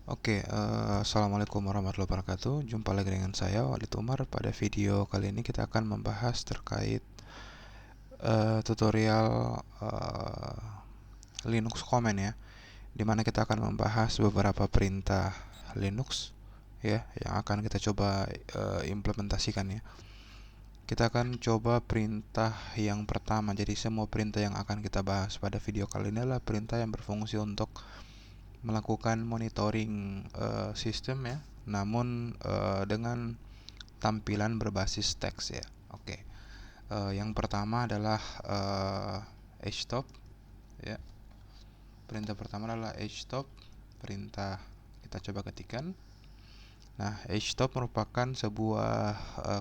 Assalamualaikum warahmatullahi wabarakatuh. Jumpa lagi dengan saya, Walid Umar. Pada video kali ini kita akan membahas terkait tutorial Linux Command ya, dimana kita akan membahas beberapa perintah Linux ya, yang akan kita coba implementasikan ya. Kita akan coba perintah yang pertama. Jadi semua perintah yang akan kita bahas pada video kali ini adalah perintah yang berfungsi untuk melakukan monitoring sistem ya, namun dengan tampilan berbasis teks ya. Yang pertama adalah htop ya. Perintah pertama adalah htop. Perintah kita coba ketikkan. Nah, htop merupakan sebuah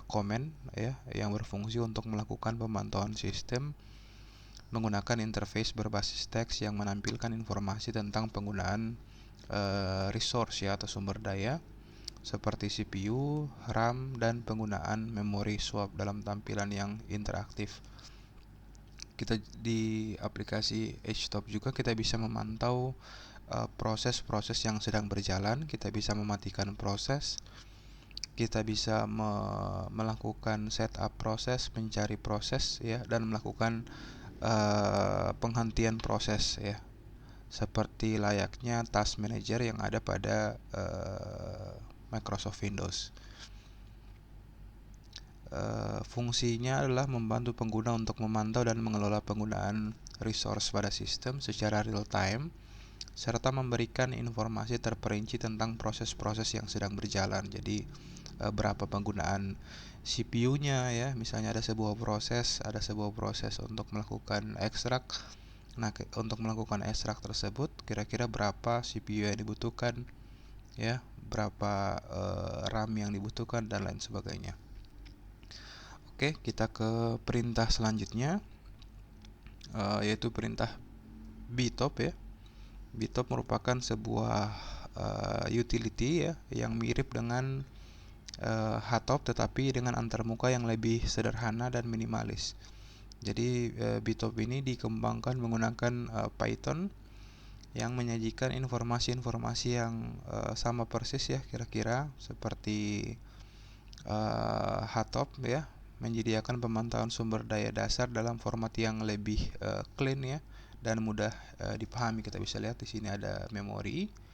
command ya yang berfungsi untuk melakukan pemantauan sistem menggunakan interface berbasis teks yang menampilkan informasi tentang penggunaan resource ya, atau sumber daya seperti CPU, RAM, dan penggunaan memori swap dalam tampilan yang interaktif. Kita di aplikasi htop juga kita bisa memantau proses-proses yang sedang berjalan. Kita bisa mematikan proses, kita bisa melakukan setup proses, mencari proses ya, dan melakukan penghentian proses ya, seperti layaknya task manager yang ada pada Microsoft Windows. Fungsinya adalah membantu pengguna untuk memantau dan mengelola penggunaan resource pada sistem secara real time, serta memberikan informasi terperinci tentang proses-proses yang sedang berjalan. Jadi berapa penggunaan CPU-nya ya, misalnya ada sebuah proses untuk melakukan ekstrak. Nah, untuk melakukan ekstrak tersebut kira-kira berapa CPU yang dibutuhkan ya, berapa RAM yang dibutuhkan, dan lain sebagainya. Kita ke perintah selanjutnya, yaitu perintah btop ya. Btop merupakan sebuah utility ya yang mirip dengan htop, tetapi dengan antarmuka yang lebih sederhana dan minimalis. Jadi btop ini dikembangkan menggunakan Python yang menyajikan informasi-informasi yang sama persis ya, kira-kira seperti htop ya, menyediakan pemantauan sumber daya dasar dalam format yang lebih clean ya dan mudah dipahami. Kita bisa lihat di sini ada memori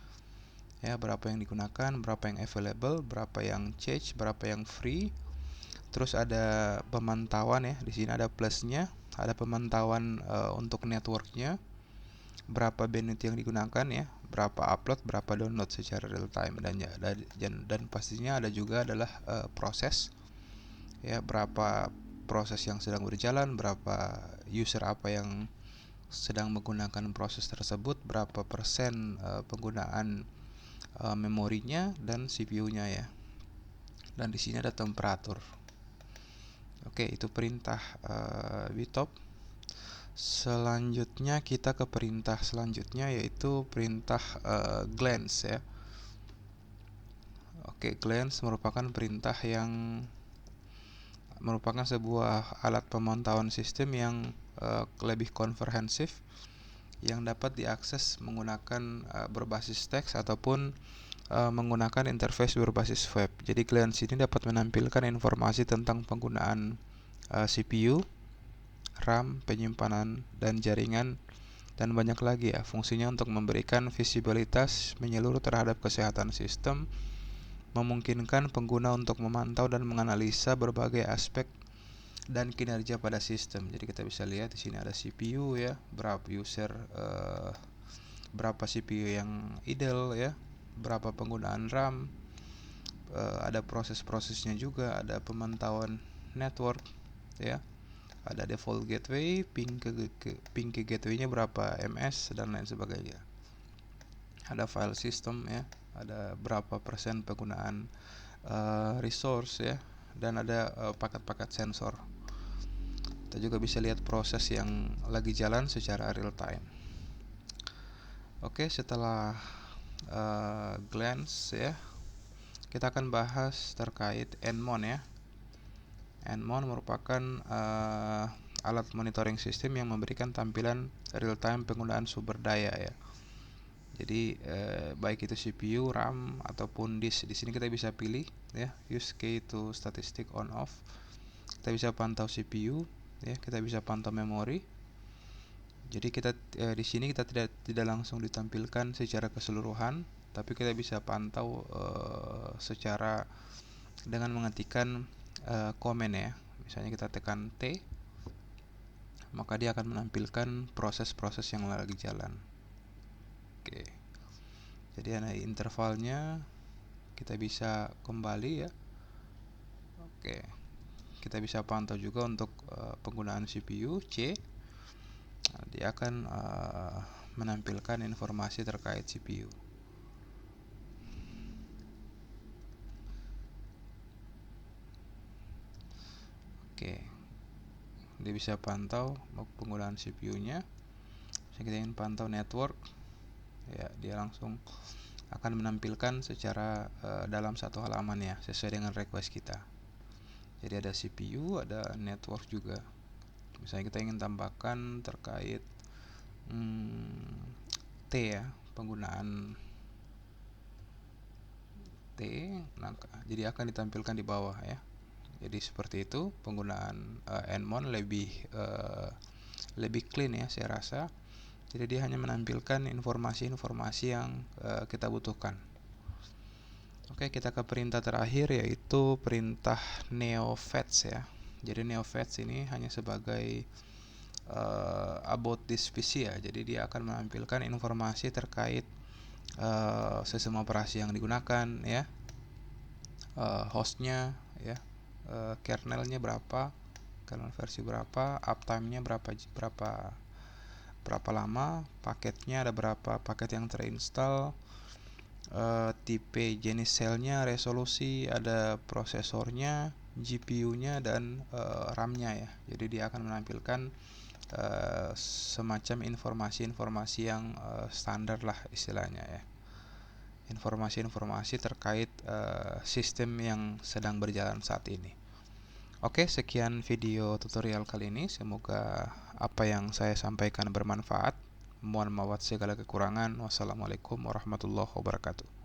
ya, berapa yang digunakan, berapa yang available, berapa yang cache, berapa yang free. Terus ada pemantauan ya, di sini ada plusnya, ada pemantauan untuk networknya, berapa bandwidth yang digunakan ya, berapa upload, berapa download secara real time, dan pastinya ada juga adalah proses ya, berapa proses yang sedang berjalan, berapa user apa yang sedang menggunakan proses tersebut, berapa persen penggunaan memorinya dan CPU-nya ya. Dan di sini ada temperatur. Itu perintah btop. Selanjutnya kita ke perintah selanjutnya, yaitu perintah glance ya. Glance merupakan perintah yang merupakan sebuah alat pemantauan sistem yang lebih komprehensif yang dapat diakses menggunakan berbasis teks ataupun menggunakan interface berbasis web. Jadi glance ini dapat menampilkan informasi tentang penggunaan CPU, RAM, penyimpanan, dan jaringan, dan banyak lagi ya. Fungsinya untuk memberikan visibilitas menyeluruh terhadap kesehatan sistem, memungkinkan pengguna untuk memantau dan menganalisa berbagai aspek dan kinerja pada sistem. Jadi kita bisa lihat di sini ada CPU ya, berapa CPU yang idle ya, berapa penggunaan RAM, ada proses-prosesnya juga, ada pemantauan network ya, ada default gateway, ping ke gateway-nya berapa ms, dan lain sebagainya. Ada file system ya, ada berapa persen penggunaan resource ya, dan ada paket-paket sensor. Kita juga bisa lihat proses yang lagi jalan secara real time. Setelah glance ya, kita akan bahas terkait Nmon ya. Nmon merupakan alat monitoring sistem yang memberikan tampilan real time penggunaan sumber daya ya. Jadi baik itu CPU, RAM ataupun disk. Di sini kita bisa pilih ya, use key to statistic on off. Kita bisa pantau CPU ya, kita bisa pantau memori. Jadi kita di sini kita tidak langsung ditampilkan secara keseluruhan, tapi kita bisa pantau secara dengan mengetikkan komen ya. Misalnya kita tekan T, maka dia akan menampilkan proses-proses yang lagi jalan. Oke. Jadi ada intervalnya, kita bisa kembali ya. Oke. Kita bisa pantau juga untuk penggunaan CPU C. Nah, dia akan menampilkan informasi terkait CPU. Oke. Dia bisa pantau penggunaan CPU-nya. Misalnya kita ingin pantau network, ya dia langsung akan menampilkan secara dalam satu halaman ya, sesuai dengan request kita. Jadi ada CPU, ada network juga. Misalnya kita ingin tambahkan terkait T ya, penggunaan T, nah, jadi akan ditampilkan di bawah ya. Jadi seperti itu penggunaan Nmon lebih clean ya saya rasa. Jadi dia hanya menampilkan informasi-informasi yang kita butuhkan. Oke, kita ke perintah terakhir yaitu perintah neofetch ya. Jadi neofetch ini hanya sebagai about this PC ya. Jadi dia akan menampilkan informasi terkait sistem operasi yang digunakan ya, hostnya ya, kernelnya berapa, kernel versi berapa, uptime-nya berapa lama, paketnya ada berapa paket yang terinstall, tipe jenis selnya, resolusi, ada prosesornya, GPU-nya dan RAM-nya ya. Jadi dia akan menampilkan semacam informasi-informasi yang standar lah istilahnya ya. Informasi-informasi terkait sistem yang sedang berjalan saat ini. Oke, sekian video tutorial kali ini. Semoga apa yang saya sampaikan bermanfaat. Mohon maaf segala kekurangan. Wassalamualaikum warahmatullahi wabarakatuh.